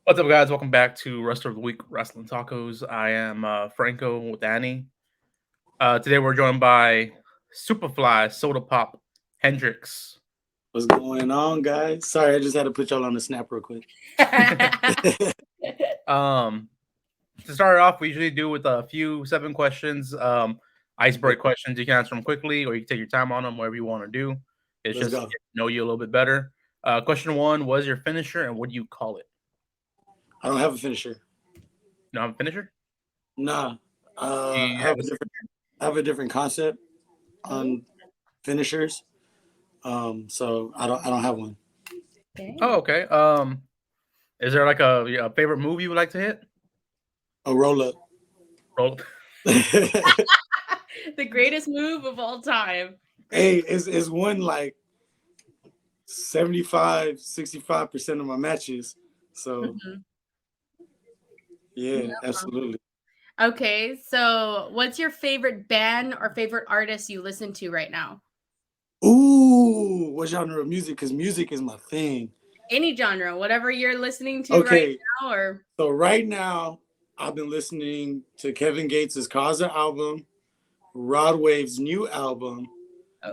What's up, guys? Welcome back to Rest of the Week Wrestling Tacos. I am Franco with Annie. Today we're joined by Superfly Sodapop Hendrix. What's going on, guys? Sorry, I just had to put y'all on the snap real quick. To start off, we usually do with a few 7 questions, icebreaker questions. You can answer them quickly, or you can take your time on them, whatever you want to do. It's Let's just go. to know you a little bit better. Question 1: what is your finisher, and what do you call it? I don't have a finisher. You don't have a finisher? Nah. I have a different concept on finishers. So I don't have one. Okay. Oh, okay. Is there like a favorite move you would like to hit? A roll up. Roll. The greatest move of all time. Hey, it's won like 65% of my matches. So yeah, absolutely. Okay, so what's your favorite band or favorite artist you listen to right now? Ooh, what genre of music? Because music is my thing. Any genre, whatever you're listening to right now, or so right now I've been listening to Kevin Gates' Kaza album, Rod Wave's new album,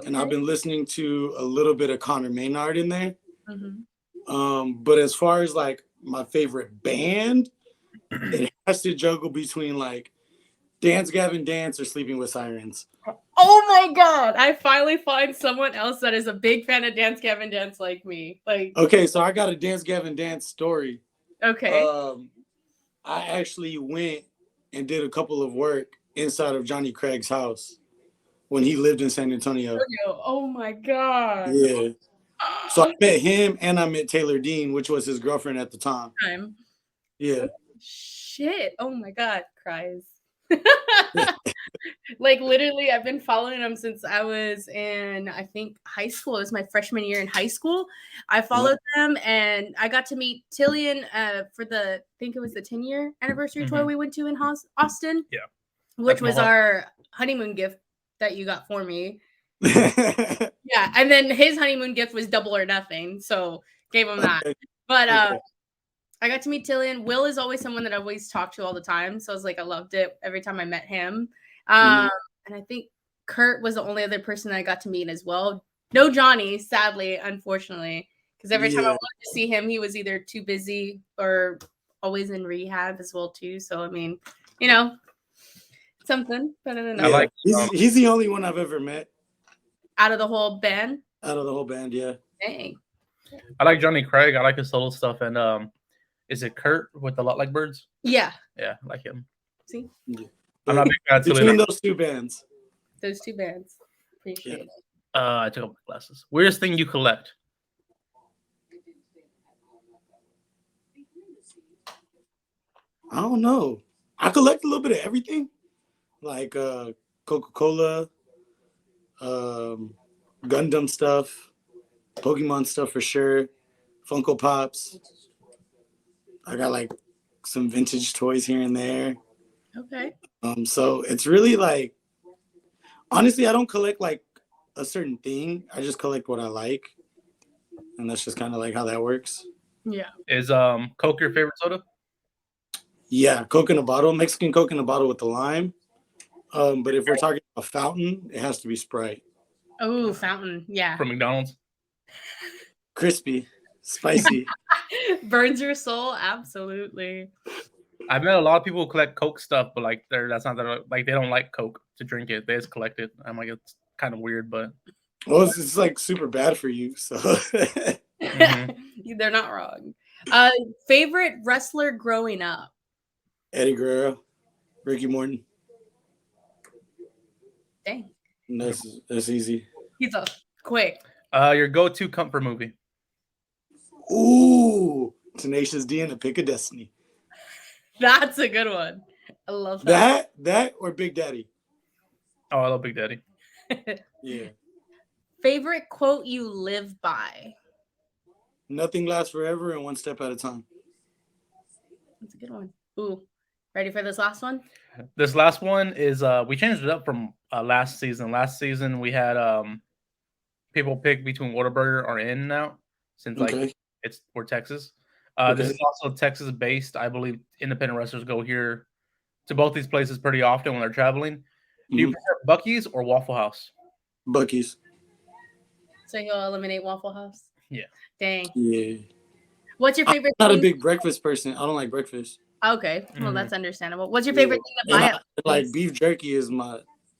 and I've been listening to a little bit of Connor Maynard in there. But as far as like my favorite band, it has to juggle between like Dance Gavin Dance or Sleeping with Sirens. Oh my God! I finally find someone else that is a big fan of Dance Gavin Dance like me. Like, okay, so I got a Dance Gavin Dance story. Okay. I actually went and did a couple of work inside of Johnny Craig's house when he lived in San Antonio. Oh my God! Yeah. So I met him and I met Taylor Dean, which was his girlfriend at the time. Yeah. Shit! Oh my God! Cries. Like literally, I've been following him since I was in, I think, high school. It was my freshman year in high school. I followed them, and I got to meet Tillian for I think it was the 10-year anniversary tour we went to in Austin. Yeah, which was our honeymoon gift that you got for me. Yeah, and then his honeymoon gift was Double or Nothing, so gave him that. But I got to meet Tillian. Will is always someone that I always talk to all the time, so I was like, I loved it every time I met him. And I think Kurt was the only other person that I got to meet as well. No Johnny, sadly, unfortunately, because every time I wanted to see him, he was either too busy or always in rehab as well too. So I mean, you know, something better than that. Like he's the only one I've ever met out of the whole band. Out of the whole band, yeah. Dang. I like Johnny Craig. I like his solo stuff, and is it Kurt with A Lot Like Birds? Yeah. Yeah, I like him. See? Yeah. I'm not big fan between those two bands. Appreciate it. I took off my glasses. Weirdest thing you collect? I don't know. I collect a little bit of everything. Like Coca-Cola, Gundam stuff, Pokemon stuff for sure, Funko Pops. I got like some vintage toys here and there. Okay. So it's really like, honestly, I don't collect like a certain thing. I just collect what I like, and that's just kind of like how that works. Yeah. Is Coke your favorite soda? Yeah, Coke in a bottle, Mexican Coke in a bottle with the lime. But if we're talking a fountain, it has to be Sprite. Oh, fountain, yeah. From McDonald's. Crispy, spicy. Burns your soul, absolutely. I've met a lot of people who collect Coke stuff, but like that's not that like they don't like Coke to drink it. They just collect it. I'm like, it's kind of weird, but well, it's like super bad for you. So they're not wrong. Favorite wrestler growing up? Eddie Guerrero, Ricky Morton. Dang. That's easy. He's a quick. Your go-to comfort movie? Ooh, Tenacious D and the Pick of Destiny. That's a good one. I love that. That or Big Daddy. Oh, I love Big Daddy. Yeah. Favorite quote you live by? Nothing lasts forever and one step at a time. That's a good one. Ooh. Ready for this last one? This last one is we changed it up from last season. Last season we had people pick between Whataburger or In-N-Out, since like Okay. we're Texas. This Okay. is also Texas based. I believe independent wrestlers go here to both these places pretty often when they're traveling. Do you Mhm. prefer Bucky's or Waffle House? Bucky's. So you'll eliminate Waffle House. Yeah. Dang. Yeah. What's your I'm favorite not a thing? big breakfast person. I don't like breakfast. Okay, well Mhm. that's understandable. What's your Yeah. favorite thing to And buy I, at like Buc-ee's? beef jerky is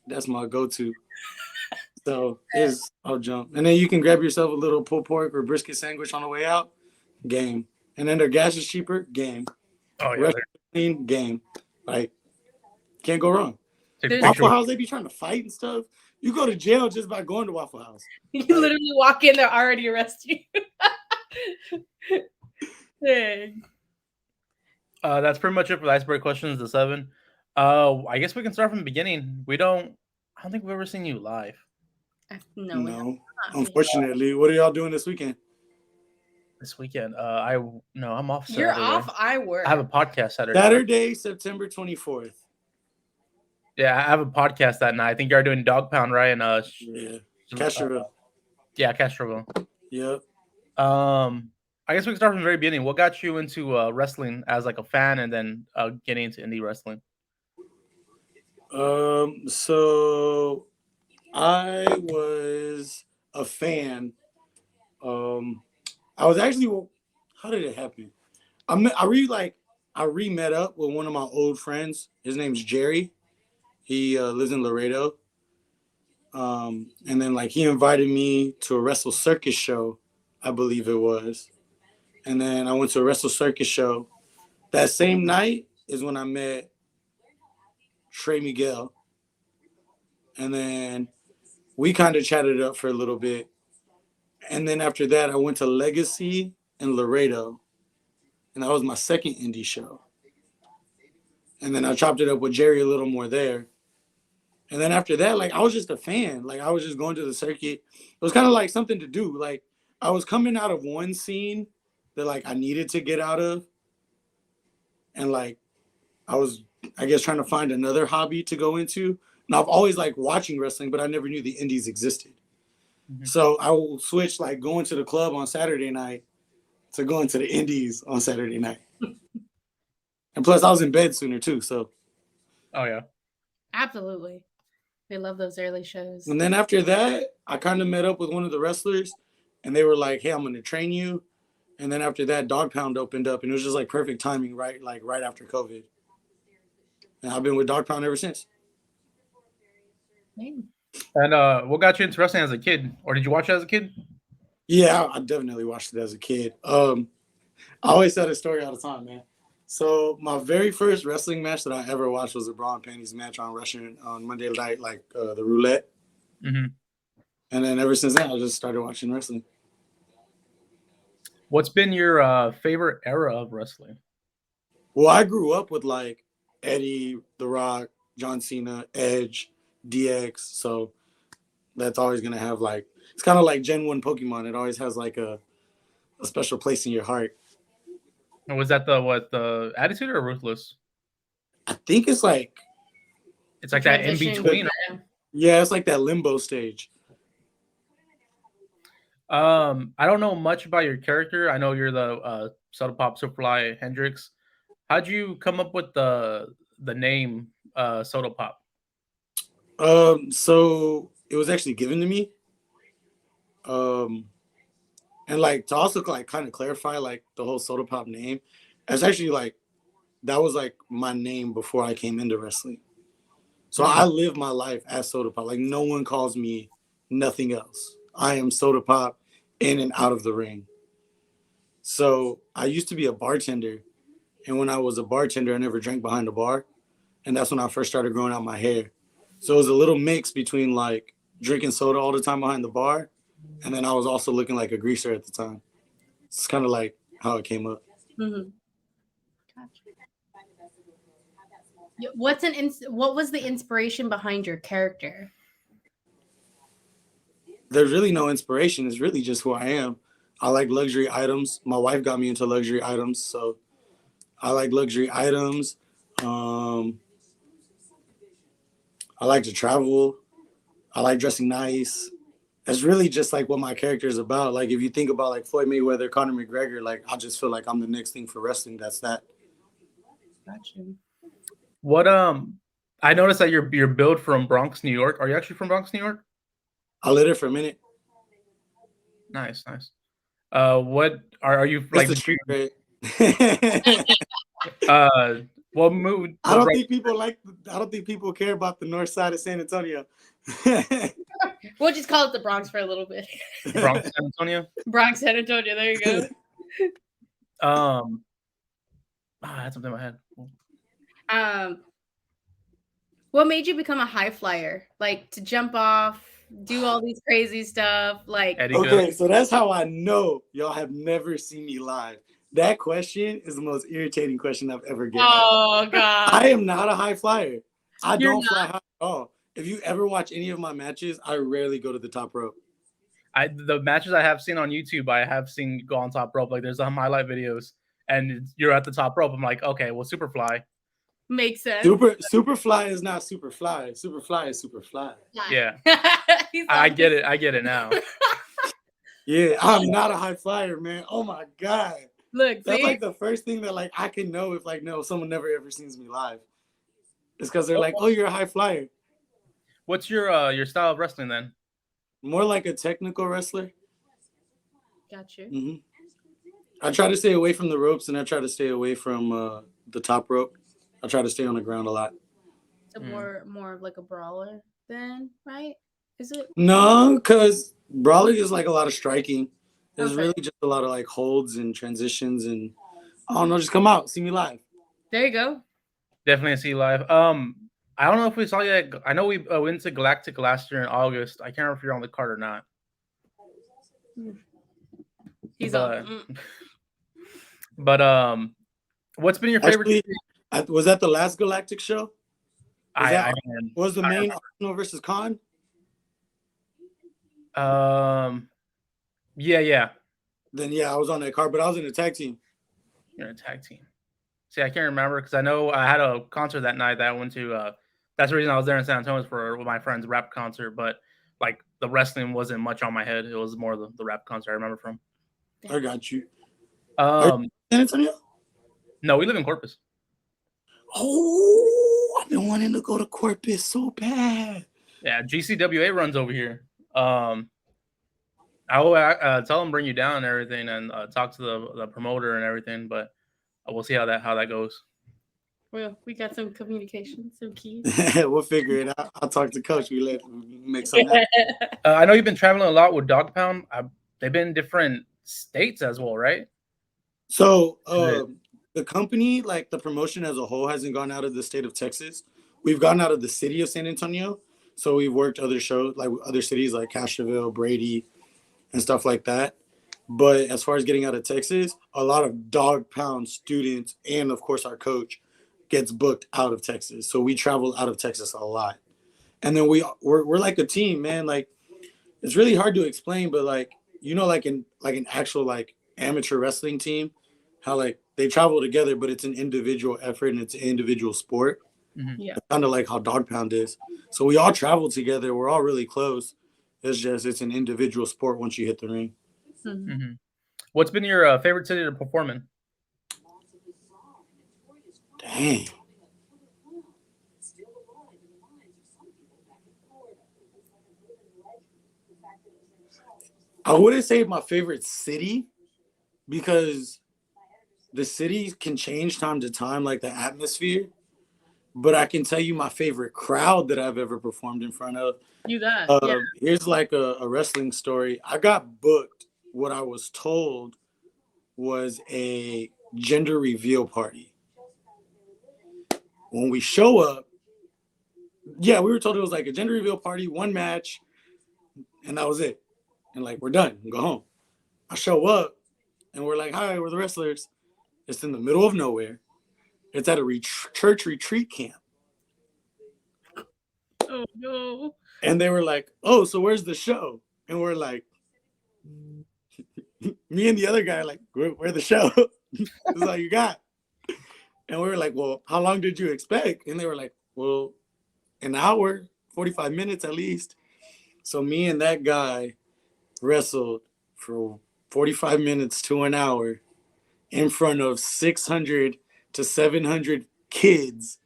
that's my go-to. So I'll jump. And then you can grab yourself a little pulled pork or brisket sandwich on the way out. Game. And then their gas is cheaper. Game. Oh yeah. Restaurant clean. Game. Like can't go wrong. Take a There's- picture. Waffle House, they be trying to fight and stuff. You go to jail just by going to Waffle House. You literally walk in, they're already arrest you. Dang. That's pretty much it for the iceberg questions. The 7. I guess we can start from the beginning. I don't think we've ever seen you live. No, we No. have not. Unfortunately. What are y'all doing this weekend? This weekend. I'm off Saturday. You're off. I work. I have a podcast Saturday. Saturday, September 24th. Yeah, I have a podcast that night. I think you're doing Dog Pound, right? And Yeah. Castroville. yeah, Castroville. Yep. I guess we can start from the very beginning. What got you into wrestling as like a fan, and then getting into indie wrestling? So I was a fan. I was actually, how did it happen? I re-met up with one of my old friends. His name's Jerry. He lives in Laredo. And then like he invited me to a Wrestle Circus show, I believe it was. And then I went to a Wrestle Circus show. That same night is when I met Trey Miguel. And then we kind of chatted up for a little bit. And then after that, I went to Legacy in Laredo. And that was my second indie show. And then I chopped it up with Jerry a little more there. And then after that, like I was just a fan. Like I was just going to the circuit. It was kind of like something to do. Like I was coming out of one scene that like I needed to get out of. And like I was, I guess, trying to find another hobby to go into. And I've always liked watching wrestling, but I never knew the indies existed. Mm-hmm. So I will switch like going to the club on Saturday night to going to the indies on Saturday night. And plus I was in bed sooner too. So. Oh yeah. Absolutely. We love those early shows. And then after that, I kind of met up with one of the wrestlers and they were like, hey, I'm going to train you. And then after that, Dog Pound opened up and it was just like perfect timing, right? Like right after COVID. And I've been with Dog Pound ever since. And what got you into wrestling as a kid? Or did you watch it as a kid? Yeah, I definitely watched it as a kid. I always tell this story all the time, man. So my very first wrestling match that I ever watched was a bra and panties match on Russian on Monday night, like the roulette. Mm-hmm. And then ever since then, I just started watching wrestling. What's been your favorite era of wrestling? Well, I grew up with like Eddie, The Rock, John Cena, Edge, DX. So that's always going to have like, it's kind of like Gen 1 Pokemon. It always has like a special place in your heart. And was that the Attitude or Ruthless? I think it's like that in between. Yeah, it's like that limbo stage. I don't know much about your character. I know you're the Sodapop Superfly Hendrix. How'd you come up with the name Sodapop? So it was actually given to me. And like to also like kind of clarify like the whole Sodapop name, it's actually like that was like my name before I came into wrestling. So I live my life as Sodapop. Like no one calls me nothing else. I am Sodapop in and out of the ring. So I used to be a bartender, and when I was a bartender, I never drank behind the bar, and that's when I first started growing out my hair. So it was a little mix between like drinking soda all the time behind the bar. And then I was also looking like a greaser at the time. It's kind of like how it came up. Mm-hmm. Gotcha. What was the inspiration behind your character? There's really no inspiration. It's really just who I am. I like luxury items. My wife got me into luxury items, so I like luxury items. I like to travel. I like dressing nice. that's really just like what my character is about. Like if you think about like Floyd Mayweather, Conor McGregor, like I just feel like I'm the next thing for wrestling. That's that. Gotcha. What I noticed that you're built from Bronx, New York. Are you actually from Bronx, New York? I lived there for a minute. Nice. What are you It's like? the street cred. What moved? I don't think people care about the north side of San Antonio. We'll just call it the Bronx for a little bit. Bronx, San Antonio. Bronx, San Antonio. There you go. I had something in my head. What made you become a high flyer? Like to jump off, do all these crazy stuff. Like okay, so that's how I know y'all have never seen me live. That question is the most irritating question I've ever gotten. Oh God! I am not a high flyer. I don't fly high at all. If you ever watch any of my matches, I rarely go to the top rope. The matches I have seen on YouTube, I have seen go on top rope. Like there's some highlight videos, and you're at the top rope. I'm like, okay, well, Superfly makes sense. Superfly is not Superfly. Superfly is Superfly. Yeah, I get it. I get it now. Yeah, I'm not a high flyer, man. Oh my God. Look, that's like the first thing that like I can know if like no someone never ever sees me live. It's because they're like, oh, you're a high flyer. What's your style of wrestling then? More like a technical wrestler. Got you. Mm-hmm. I try to stay away from the ropes, and I try to stay away from the top rope. I try to stay on the ground a lot. So more of like a brawler then, right? Is it? No, because brawling is like a lot of striking. There's really just a lot of like holds and transitions, and I don't know, just come out, see me live. There you go. Definitely see live. I don't know if we saw you. I know we went to Galactic last year in August. I can't remember if you're on the card or not. He's on. But what's been your favorite? Actually, was that the last Galactic show? Was the main Arsenal versus Khan? Yeah. Then yeah, I was on that card, but I was in a tag team. You're in a tag team. See, I can't remember because I know I had a concert that night that I went to. That's the reason I was there in San Antonio for my friend's rap concert. But like the wrestling wasn't much on my head. It was more the rap concert I remember from. I got you. San Antonio? No, we live in Corpus. Oh, I've been wanting to go to Corpus so bad. Yeah, GCWA runs over here. I will tell them bring you down and everything, and talk to the promoter and everything. But we'll see how that goes. Well, we got some communication, some keys. We'll figure it out. I'll talk to Coach. We make something happen. I know you've been traveling a lot with Dog Pound. They've been in different states as well, right? So the company, like the promotion as a whole, hasn't gone out of the state of Texas. We've gone out of the city of San Antonio. So we've worked other shows, like other cities like Castroville, Brady, and stuff like that. But as far as getting out of Texas, a lot of Dog Pound students and, of course, our coach gets booked out of Texas. So we travel out of Texas a lot. And then we're like a team, man. Like, it's really hard to explain, but like, you know, like an actual like amateur wrestling team, how like they travel together, but it's an individual effort and it's an individual sport. Mm-hmm. Yeah. Kind of like how Dog Pound is. So we all travel together. We're all really close. It's an individual sport once you hit the ring. Mm-hmm. Mm-hmm. What's been your favorite city to perform in? Dang. I wouldn't say my favorite city because the city can change time to time, like the atmosphere. But I can tell you my favorite crowd that I've ever performed in front of. Here's like a wrestling story. I got booked what I was told was a gender reveal party. When we show up, we were told it was like a gender reveal party, one match, and that was it. And like, we're done, go home. I show up and we're like, hi, we're the wrestlers. It's in the middle of nowhere. It's at a church retreat camp. Oh no. And they were like, oh, so where's the show? And we're like, me and the other guy, like, where's the show? This is all you got. And we were like, well, how long did you expect? And they were like, well, an hour, 45 minutes at least. So me and that guy wrestled for 45 minutes to an hour in front of 600 to 700 kids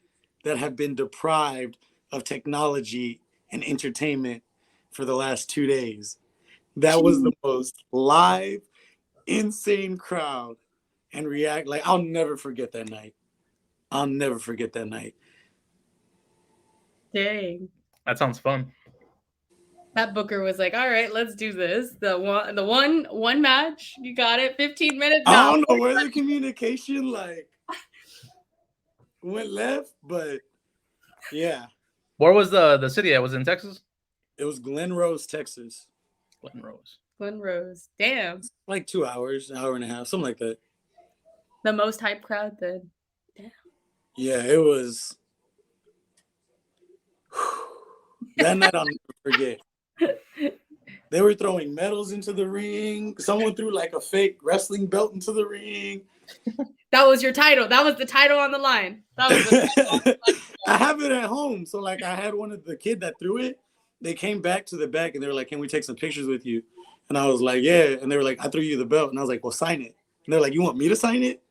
that have been deprived of technology and entertainment for the last 2 days. That was the most live, insane crowd and react. Like, I'll never forget that night. I'll never forget that night. Dang. That sounds fun. That booker was like, "All right, let's do this. The one match. You got it. 15 minutes." I No. don't know where the communication like went left, but yeah. Where was the city at? Was it in Texas? It was Glen Rose, Texas. Glen Rose. Glen Rose. Damn. Like 2 hours, an hour and a half, something like that. The most hype crowd then. Damn. Yeah, it was. That night I'll never forget. They were throwing medals into the ring. Someone threw like a fake wrestling belt into the ring. That was your title. That was the title on the line. That was the I have it at home. So like I had one of the kid that threw it. They came back to the back and they were like, "Can we take some pictures with you?" And I was like, "Yeah." And they were like, "I threw you the belt." And I was like, "Well, sign it." And they're like, "You want me to sign it?"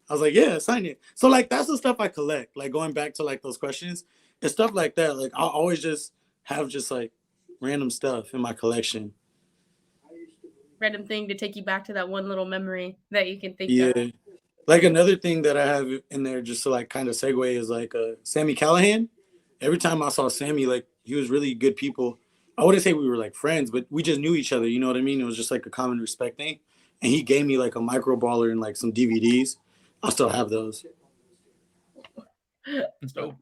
I was like, "Yeah, sign it." So like that's the stuff I collect. Like going back to like those questions and stuff like that. Like I'll always just have just like random stuff in my collection. random thing to take you back to that one little memory that you can think Yeah. of. Like another thing that I have in there just to like kind of segue is like Sammy Callahan. Every time I saw Sammy, like he was really good people. I wouldn't say we were like friends, but we just knew each other. You know what I mean? It was just like a common respect thing. And he gave me like a micro baller and like some DVDs. I still have those. That's dope.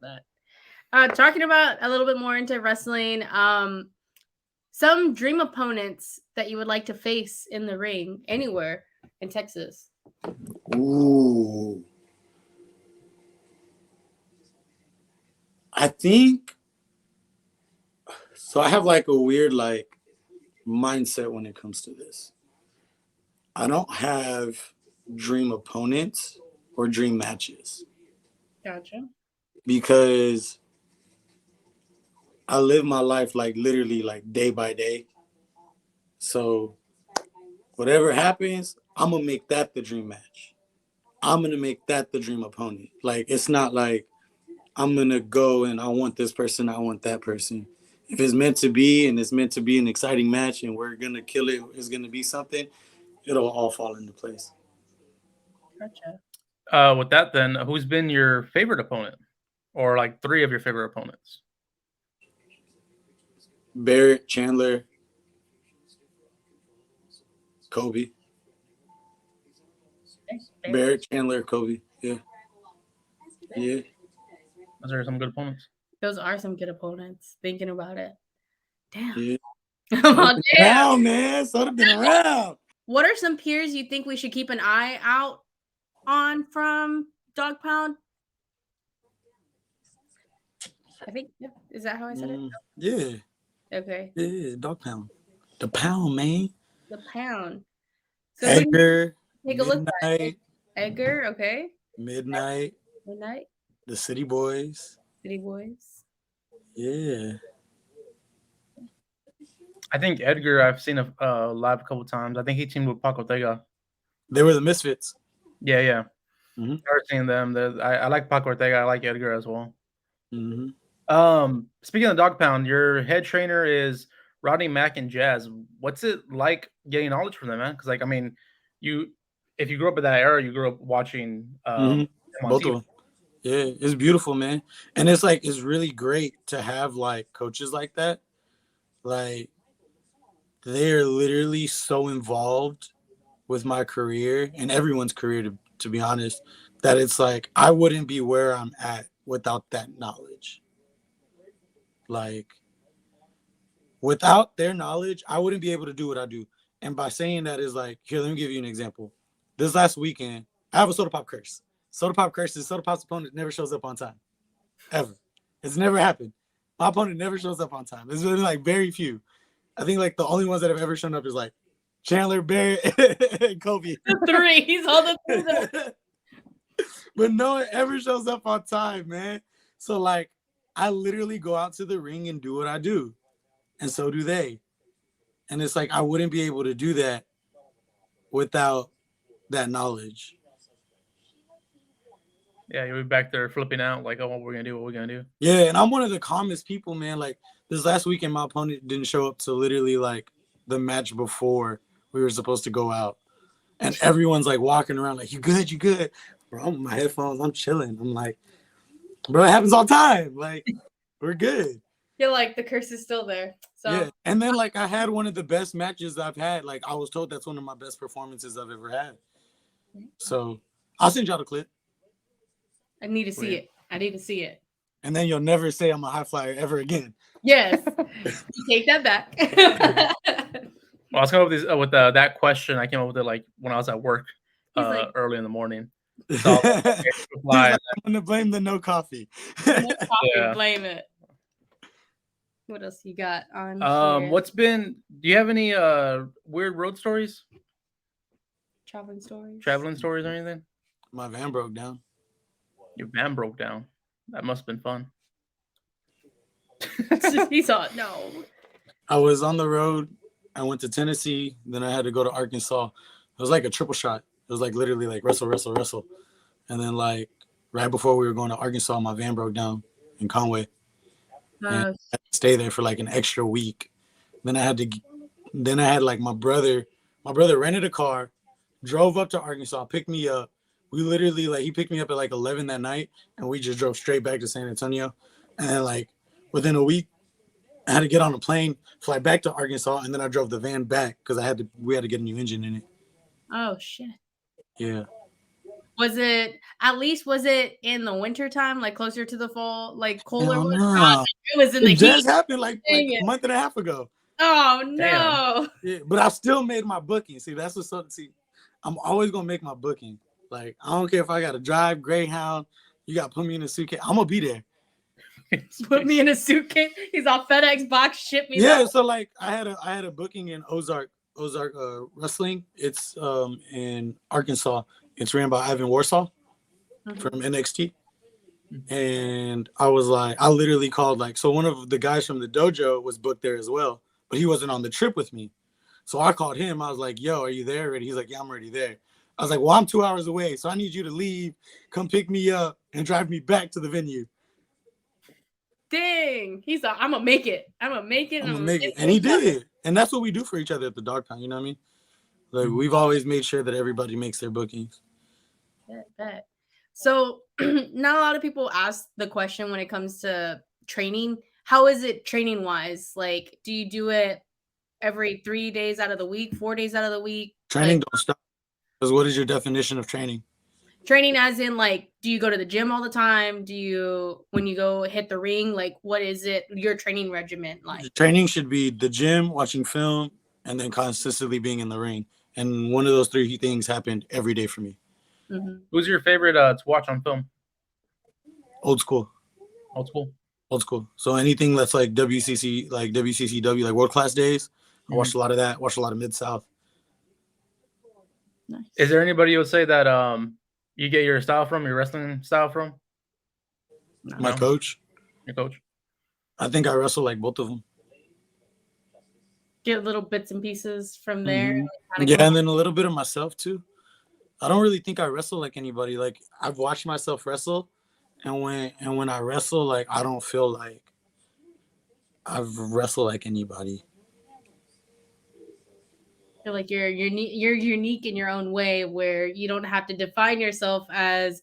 Talking about a little bit more into wrestling, some dream opponents that you would like to face in the ring anywhere in Texas. Ooh. I think so. I have like a weird like mindset when it comes to this. I don't have dream opponents or dream matches Gotcha. because I live my life like literally like day by day. So whatever happens, I'm gonna make that the dream match. I'm gonna make that the dream opponent. Like it's not like I'm gonna go and I want this person, I want that person. If it's meant to be and it's meant to be an exciting match and we're gonna kill it, it's gonna be something, it'll all fall into place. Gotcha. With that, then, who's been your favorite opponent, or like 3 of your favorite opponents? Barrett, Chandler, Kobe. Barrett, Chandler, Kobe. Yeah. Yeah. Those are some good opponents. Those are some good opponents. Thinking about it. Damn. Yeah. Oh, damn. Around, man. Soda been around. What are some peers you think we should keep an eye out on from Dog Pound? I think, is that how I said it? Yeah. Okay. Yeah, Dog Pound. The Pound, man. The Pound. So Edgar. take a look at Midnight. Edgar, okay. Midnight. Midnight. The City Boys. City Boys. Yeah. I think Edgar, I've seen live a couple times. I think he teamed with Pac Ortega. They were the Misfits. Yeah, yeah. Mhm. I've seen them. I like Pac Ortega. I like Edgar as well. Mm-hmm. Speaking of Dog Pound, your head trainer is Rodney Mack and Jazz. What's it like getting knowledge from them, man? Because, like, I mean, if you grew up in that era, you grew up watching them on both TV. of them. Yeah, it's beautiful, man. And it's like it's really great to have like coaches like that. Like they're literally so involved with my career and everyone's career, to be honest, that it's like I wouldn't be where I'm at without that knowledge. Like without their knowledge, I wouldn't be able to do what I do. And by saying that is like, here, let me give you an example. This last weekend, I have a Sodapop curse. Sodapop curse is Sodapop's opponent never shows up on time. Ever. It's never happened. My opponent never shows up on time. There's been like very few. I think like the only ones that have ever shown up is like Chandler, Barrett, and Kobe. The 3. He's all the 3 that But no one ever shows up on time, man. So like I literally go out to the ring and do what I do. And so do they. And it's like I wouldn't be able to do that without that knowledge. Yeah, you'll be back there flipping out like, oh, what we're gonna do, Yeah, and I'm one of the calmest people, man. Like this last weekend, my opponent didn't show up to literally like the match before we were supposed to go out. And everyone's like walking around like, you good, you good. Bro, I'm with my headphones, I'm chilling. I'm like, bro, it happens all the time. Like, we're good. You're like, the curse is still there. So yeah. And then like I had one of the best matches I've had. Like I was told that's one of my best performances I've ever had. So I'll send y'all the clip. I need to see it. I need to see it. And then you'll never say I'm a high flyer ever again. Yes. Take that back. Well, I was coming up with, with that question. I came up with it like when I was at work like, early in the morning. So like, I'm gonna blame the no coffee. No coffee, yeah. Blame it. What else you got on here? What's been? Do you have any weird road stories? Traveling stories or anything? My van broke down. Your van broke down. That must have been fun. He thought no. I was on the road. I went to Tennessee. Then I had to go to Arkansas. It was like a triple shot. It was like literally like wrestle. And then like right before we were going to Arkansas, my van broke down in Conway. And I had to stay there for like an extra week. Then I had like my brother rented a car, drove up to Arkansas, picked me up. We literally like he picked me up at like 11 that night, and we just drove straight back to San Antonio. And then like within a week, I had to get on a plane, fly back to Arkansas, and then I drove the van back because we had to get a new engine in it. Oh shit. Yeah. Was it in the winter time, like closer to the fall, like cooler? No. It was in the heat. It just happened like a month and a half ago. Oh no. Yeah, but I still made my booking. See, that's what's up. See, I'm always gonna make my booking. Like, I don't care if I gotta drive Greyhound, you gotta put me in a suitcase. I'm gonna be there. Put me in a suitcase. He's on FedEx box, ship me. Yeah, so like I had a booking in Ozark Wrestling. It's in Arkansas. It's ran by Ivan Warsaw from NXT. And I was like, I literally called like, so one of the guys from the dojo was booked there as well, but he wasn't on the trip with me. So I called him. I was like, yo, are you there already? He's like, yeah, I'm already there. I was like, well, I'm 2 hours away, so I need you to leave, come pick me up, and drive me back to the venue. Dang. He's like, I'm going to make it. I'm going to make it. And he did. And that's what we do for each other at the Dog Pound. You know what I mean? Like, we've always made sure that everybody makes their bookings. Bet. So not a lot of people ask the question when it comes to training. How is it training wise? Like, do you do it every 3 days out of the week, 4 days out of the week? Training don't stop. Because what is your definition of training? Training as in, like, do you go to the gym all the time? Do you, when you go hit the ring, like, what is it, your training regimen like? Training should be the gym, watching film, and then consistently being in the ring. And one of those three things happened every day for me. Who's your favorite to watch on film? Old school. So anything that's like WCCW, like World Class Days, I watched a lot of that. Watched a lot of Mid-South. Nice. Is there anybody you would say that you get your wrestling style from? My coach. Your coach? I think I wrestle like both of them. Get little bits and pieces from there. Yeah, and then a little bit of myself too. I don't really think I wrestle like anybody. Like, I've watched myself wrestle, and when I wrestle, like, I don't feel like I've wrestled like anybody. I feel like you're unique in your own way, where you don't have to define yourself as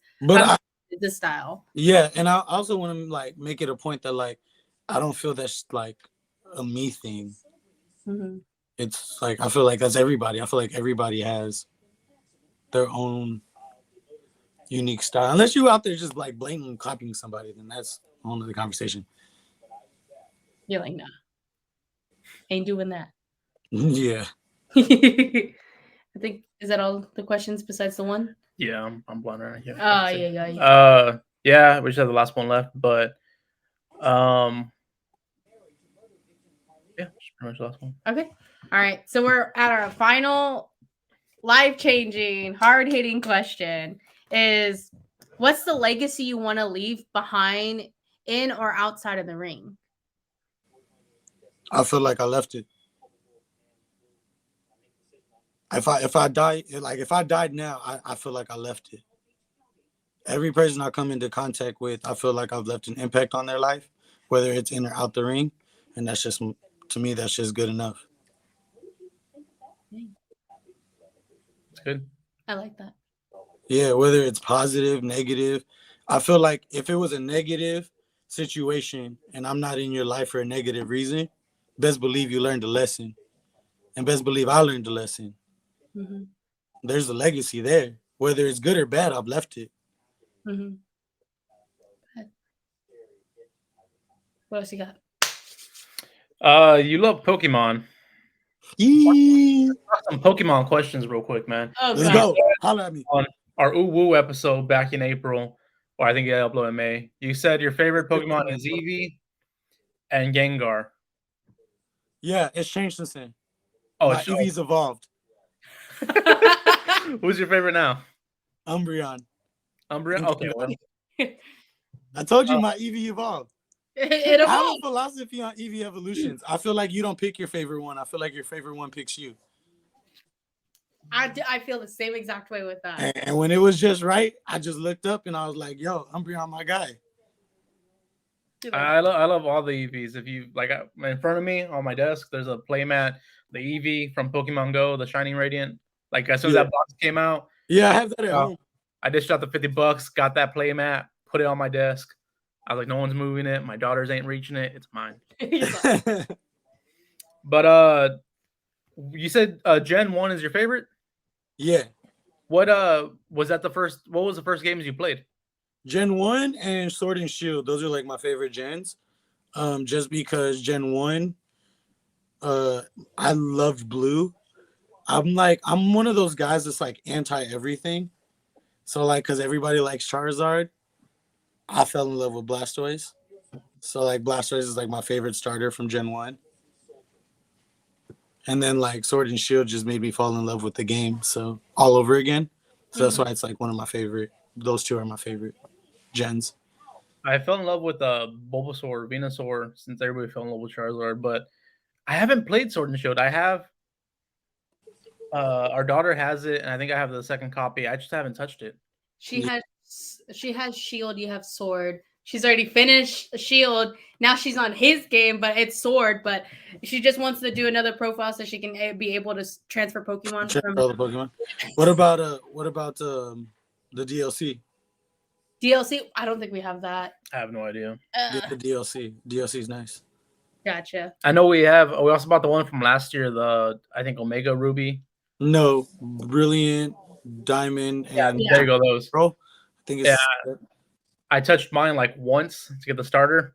this style. Yeah, and I also want to like make it a point that like I don't feel that's like a me thing. It's like I feel like that's everybody. I feel like everybody has their own unique style. Unless you out there just like blatantly copying somebody, then that's a whole other conversation. You're like, nah, ain't doing that. Yeah. I think, is that all the questions besides the one? Yeah, I'm blind right here. Yeah. We just have the last one left, but yeah, just pretty much the last one. Okay. All right. So we're at our final life-changing, hard-hitting question is, what's the legacy you want to leave behind in or outside of the ring? I feel like I left it. If I die, like if I died now, I feel like I left it. Every person I come into contact with, I feel like I've left an impact on their life, whether it's in or out the ring, and that's just, to me, that's just good enough. It's good. I like that. Yeah, whether it's positive, negative. I feel like if it was a negative situation and I'm not in your life for a negative reason, best believe you learned a lesson. And best believe I learned a lesson. Mm-hmm. There's a legacy there. Whether it's good or bad, I've left it. Mm-hmm. What else you got? You love Pokemon. Yee. Some Pokemon questions real quick, man. Oh, Let's God. go. Holla at me. On our Ooh Woo episode back in April, or I think it uploaded in May, you said your favorite Pokemon is Eevee and Gengar. Yeah, it's changed since then. Oh, My Eevee's evolved. Who's your favorite now? Umbreon. Umbreon? Okay. Well. I told you my Eevee evolved. It I have a evolved. philosophy on Eevee evolutions. I feel like you don't pick your favorite one. I feel like your favorite one picks you. I feel the same exact way with that. And when it was just right, I just looked up and I was like, yo, Umbreon, my guy. I love all the EVs. If you like, in front of me on my desk, there's a playmat, the EV from Pokemon Go, the Shining Radiant. Like as soon as that box came out, yeah, I have that at home. I dished out the $50, got that playmat, put it on my desk. I was like, no one's moving it. My daughters ain't reaching it. It's mine. But you said Gen 1 is your favorite? Yeah. What was that the first? What was the first games you played? Gen 1 and Sword and Shield. Those are like my favorite gens. Just because Gen 1, I loved blue. I'm one of those guys that's like anti everything. So like, cause everybody likes Charizard, I fell in love with Blastoise. So like Blastoise is like my favorite starter from Gen 1. And then like Sword and Shield just made me fall in love with the game. So all over again. So that's why it's like one of my favorite. Those two are my favorite gens. I fell in love with Bulbasaur, Venusaur, since everybody fell in love with Charizard, but I haven't played Sword and Shield. I have our daughter has it, and I think I have the second copy. I just haven't touched it. She has Shield, you have Sword. She's already finished Shield. Now she's on his game, but it's Sword. But she just wants to do another profile so she can be able to transfer Pokemon. All the Pokemon. What about the DLC? DLC? I don't think we have that. I have no idea. The DLC. DLC is nice. Gotcha. I know we have. We also bought the one from last year. I think Omega Ruby. No, Brilliant, Diamond, and there you go. Those. Bro, I think it's. Yeah. I touched mine like once to get the starter.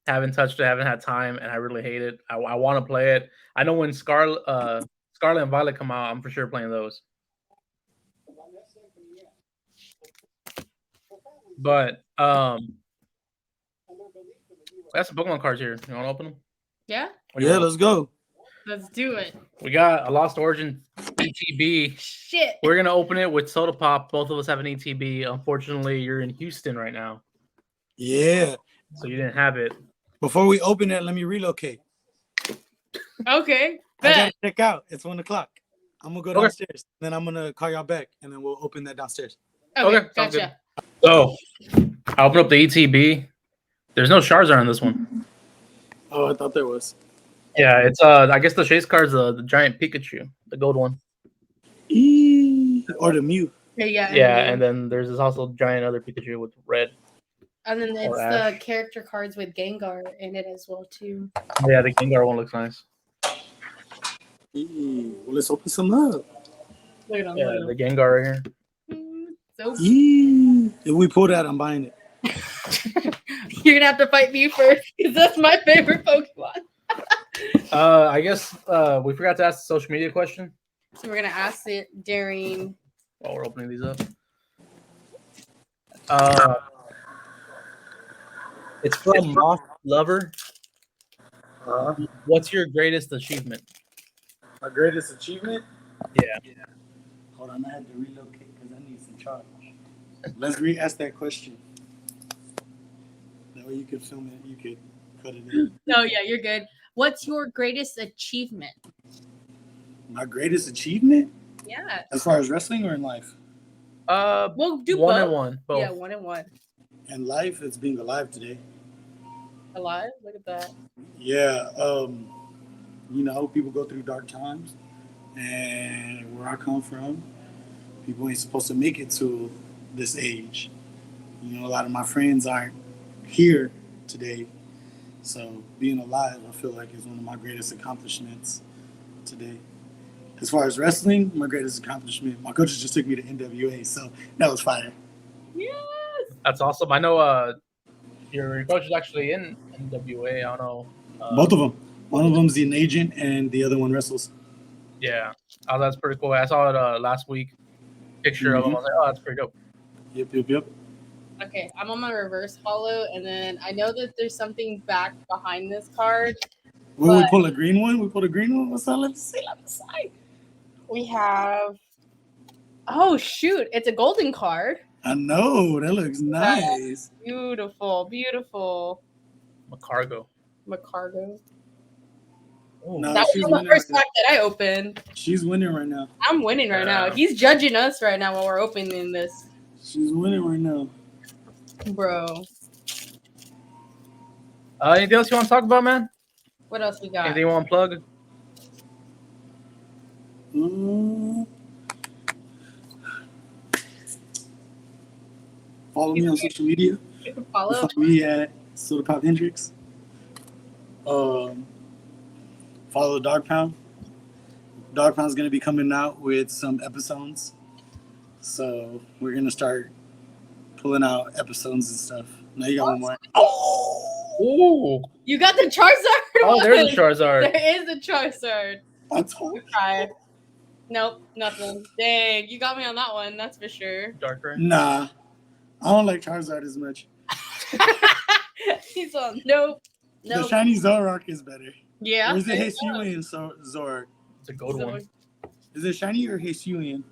Haven't touched it. Haven't had time, and I really hate it. I want to play it. I know when Scarlet and Violet come out, I'm for sure playing those. But I got some Pokemon cards here. You want to open them? Yeah. Yeah, let's go. Let's do it. We got a Lost Origin ETB. Shit. We're gonna open it with Sodapop. Both of us have an ETB. Unfortunately, you're in Houston right now. Yeah. So you didn't have it. Before we open it, let me relocate. Okay. I gotta check out. It's 1 o'clock. I'm gonna go downstairs. Then I'm gonna call y'all back, and then we'll open that downstairs. Okay, gotcha. So I open up the ETB. There's no Charizard on this one. Oh, I thought there was. Yeah, it's I guess the chase card's the giant Pikachu, the gold one. Or the Mew. Yeah, and then there's this also giant other Pikachu with red. And then it's the character cards with Gengar in it as well too. Yeah, the Gengar one looks nice. Well, let's open some up. Look at them. Yeah, the Gengar right here. So if we pull that, I'm buying it. You're gonna have to fight me first because that's my favorite Pokemon. I guess we forgot to ask the social media question. So we're gonna ask it during while we're opening these up. It's from Moth Lover. What's your greatest achievement? My greatest achievement? Yeah. Hold on, I had to relocate because I need some charge. Let's re-ask that question. That way you could film it. You could cut it in. No, yeah, you're good. What's your greatest achievement? My greatest achievement? Yeah. As far as wrestling or in life? We'll do one both. and one. Both. Yeah, 1 and 1. In life, it's being alive today. Alive? Look at that. Yeah. You know, people go through dark times, and where I come from, people ain't supposed to make it to this age. You know, a lot of my friends aren't here today. So being alive, I feel like, is one of my greatest accomplishments today. As far as wrestling, my greatest accomplishment, my coaches just took me to NWA, so that was fire. Yes. That's awesome. I know your coach is actually in NWA. I don't know. Both of them. One of them's an agent, and the other one wrestles. Yeah. Oh, that's pretty cool. I saw it last week. Picture of him. I was like, oh, that's pretty dope. Yep. Okay, I'm on my reverse follow, and then I know that there's something back behind this card. Will we pull a green one? We pull a green one? What's that? Let me see. We have. Oh shoot! It's a golden card. I know. That looks nice. Beautiful. Macargo. Oh, No, That was the first pack that I opened. She's winning right now. I'm winning right now. He's judging us right now while we're opening this. She's winning right now. Bro. Anything else you want to talk about, man? What else we got? Anything you want to plug? Follow me on social media. Follow me at Sodapop Hendrix. Follow Dog Pound. Dog Pound's going to be coming out with some episodes. So we're going to start pulling out episodes and stuff. Now you got one more. Oh! You got the Charizard? Oh, there's a Charizard. There is a Charizard. I told you. Okay. Nope, nothing. Dang, you got me on that one, that's for sure. Darker. Nah. I don't like Charizard as much. He's on. Nope. The shiny Zoroark is better. Yeah. Or is it Hisuian Zoroark? It's a good one. Is it shiny or Hisuian?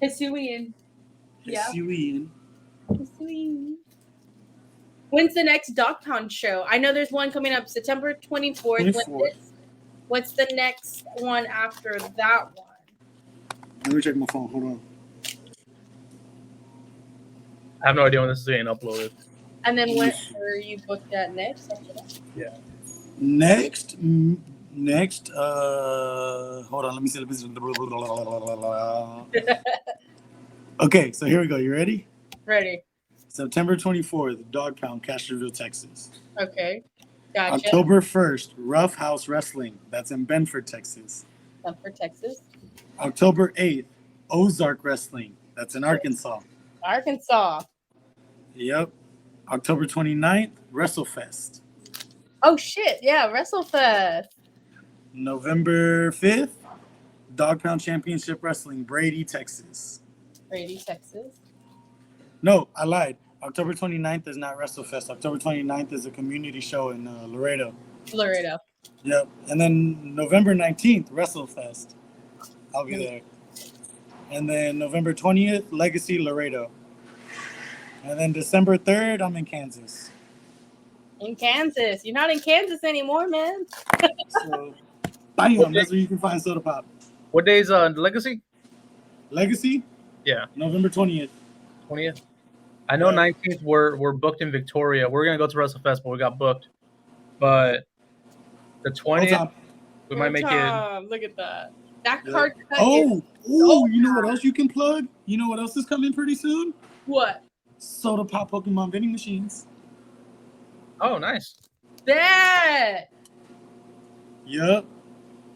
Hisuian. Yeah. Hisuian. When's the next Dog Pound show? I know there's one coming up September 24th. What's the next one after that one? Let me check my phone. Hold on. I have no idea when this is getting uploaded. And then when are you booked at next? Yeah. Next, hold on, let me see. Okay, so here we go. You ready? Ready. September 24th, Dog Pound, Castroville, Texas. Okay. Gotcha. October 1st, Rough House Wrestling. That's in Benford, Texas. Benford, Texas. October 8th, Ozark Wrestling. That's in Arkansas. Arkansas. Yep. October 29th, WrestleFest. Oh, shit. Yeah, WrestleFest. November 5th, Dog Pound Championship Wrestling, Brady, Texas. Brady, Texas. No, I lied. October 29th is not WrestleFest. October 29th is a community show in Laredo. Laredo. Yep. And then November 19th, WrestleFest. I'll be there. And then November 20th, Legacy, Laredo. And then December 3rd, I'm in Kansas. In Kansas. You're not in Kansas anymore, man. So, bam, that's where you can find Sodapop. What day is Legacy? Legacy? Yeah. November 20th. 20th? I know 19th we're booked in Victoria. We're going to go to WrestleFest, but we got booked. But the 20th, we might make it. Look at that. That card cut you know what else you can plug? You know what else is coming pretty soon? What? Sodapop Pokemon vending machines. Oh, nice. That. Yep.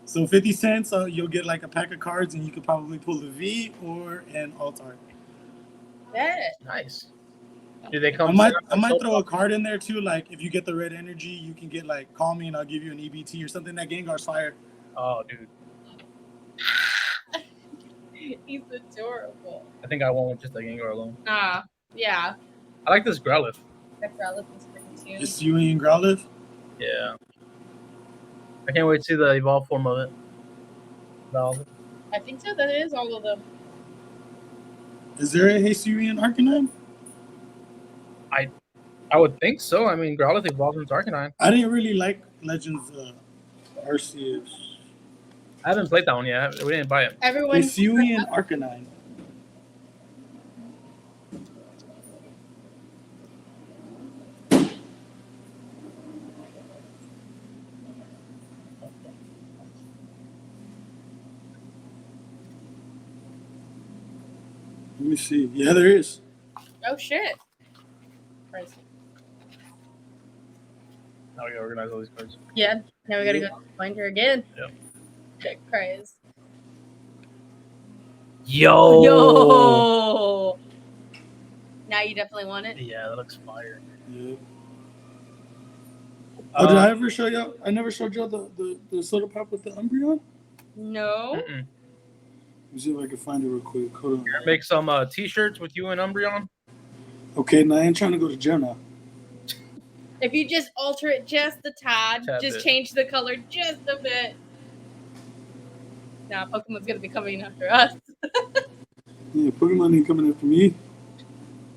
So 50 cents, you'll get like a pack of cards, and you could probably pull a V or an Alt-Art. That. Nice. Do they come? I might throw a card in there too. Like if you get the red energy, you can get like call me and I'll give you an EBT or something. That Gengar's fire. Oh, dude. He's adorable. I think I went with just a Gengar alone. Yeah. I like this Growlithe. That Growlithe is pretty cute. Is Hisuian Growlithe? Yeah. I can't wait to see the evolved form of it. I think so. That is all of them. Is there a Hisuian Arcanine? I would think so. I mean, Growlithe evolved into Arcanine. I didn't really like Legends Arceus. I haven't played that one yet. We didn't buy it. Everyone. Hisuian Arcanine. Let me see. Yeah, there is. Oh shit. Christ. Now we gotta organize all these cards. Yeah. Now we gotta go find her again. Yep. Shit, Christ. Yo. Yo. Now you definitely want it. Yeah, that looks fire. Yeah. Oh, did I ever show y'all? I never showed y'all the Sodapop with the Umbreon? No. Mm-mm. Let me see if I can find it real quick. Hold on. Make some t-shirts with you and Umbreon. Okay, now I ain't trying to go to jail now. If you just alter it just a tad, just change the color just a bit. Now Pokemon's gonna be coming after us. Yeah, Pokemon ain't coming after me.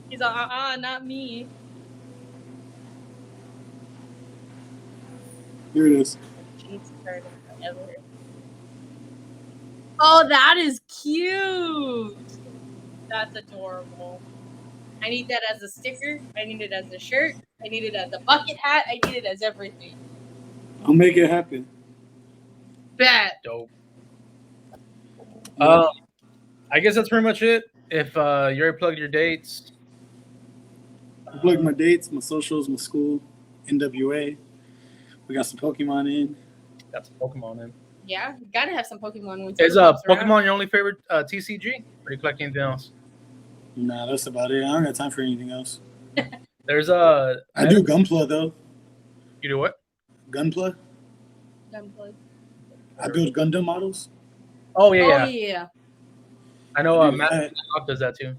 He's like, not me. Here it is. Oh, that is cute. That's adorable. I need that as a sticker. I need it as a shirt. I need it as a bucket hat. I need it as everything. I'll make it happen. Bet. Dope. I guess that's pretty much it. If you already plugged your dates. I plugged my dates, my socials, my school, NWA. We got some Pokemon in. Got some Pokemon in. Yeah, you gotta have some Pokemon. When Is Pokemon your only favorite TCG? Or do you collect anything else? Nah, that's about it. I don't got time for anything else. There's I do Gunpla though. You do what? Gunpla. Gunplay. I build Gundam models. Oh yeah, Oh yeah. I know. Yeah. Matt does that too.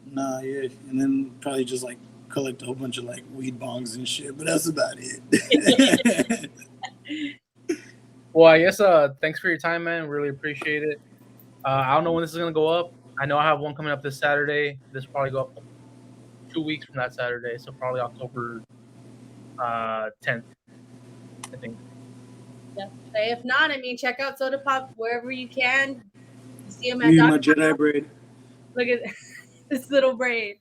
Nah, yeah, and then probably just like collect a whole bunch of like weed bongs and shit. But that's about it. Well, I guess thanks for your time, man. Really appreciate it. I don't know when this is gonna go up. I know I have one coming up this Saturday. This will probably go up 2 weeks from that Saturday, so probably October 10th, I think. Yeah. If not, I mean, check out Sodapop wherever you can. You see him at Me and my Jedi braid. Look at this little braid.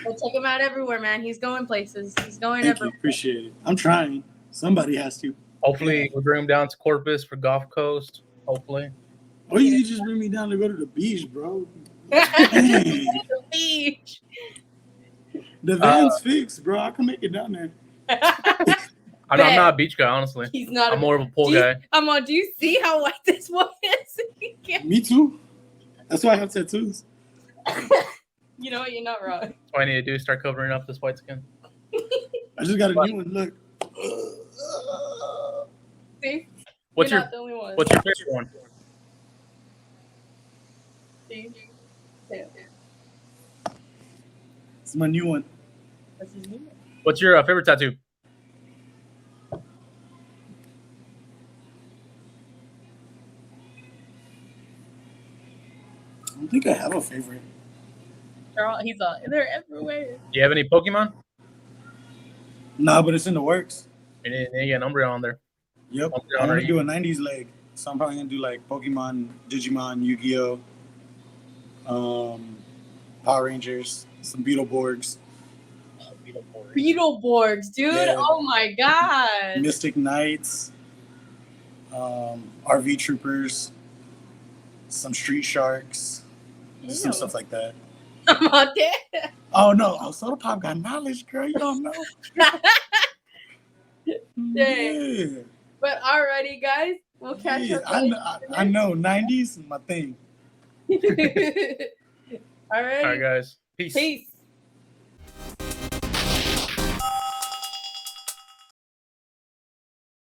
Well, check him out everywhere, man. He's going places. He's going Thank you, everywhere. appreciate it. I'm trying. Somebody has to. Hopefully, we'll bring him down to Corpus for Gulf Coast. Hopefully. Or you can just bring me down to go to the beach, bro. The beach. The van's fixed, bro. I can make it down there. I'm not a beach guy, honestly. He's not. I'm more of a pool guy. Do you see how white this one is? Me too. That's why I have tattoos. You know what? You're not wrong. That's what I need to do is start covering up this white skin. I just got a new one. Look. See? What's You're your not the only one. favorite one? See? Yeah. It's my new one. What's his name? What's your favorite tattoo? I don't think I have a favorite. They're everywhere. Do you have any Pokemon? Nah, but it's in the works. You need to get an Umbreon on there. Yep. I'm gonna do a 90s leg. So I'm probably gonna do like Pokemon, Digimon, Yu-Gi-Oh! Power Rangers, some Beetleborgs. Beetleborgs, dude. Yeah. Oh my god. Mystic Knights, RV Troopers, some Street Sharks, some Ew. stuff like that. I'm out there. Oh no, Sodapop got knowledge, girl. You don't know. Dang. Yeah. But alrighty, guys. We'll catch Yeah, up. I know. 90s is my thing. Alright. All right, guys. Peace. Peace.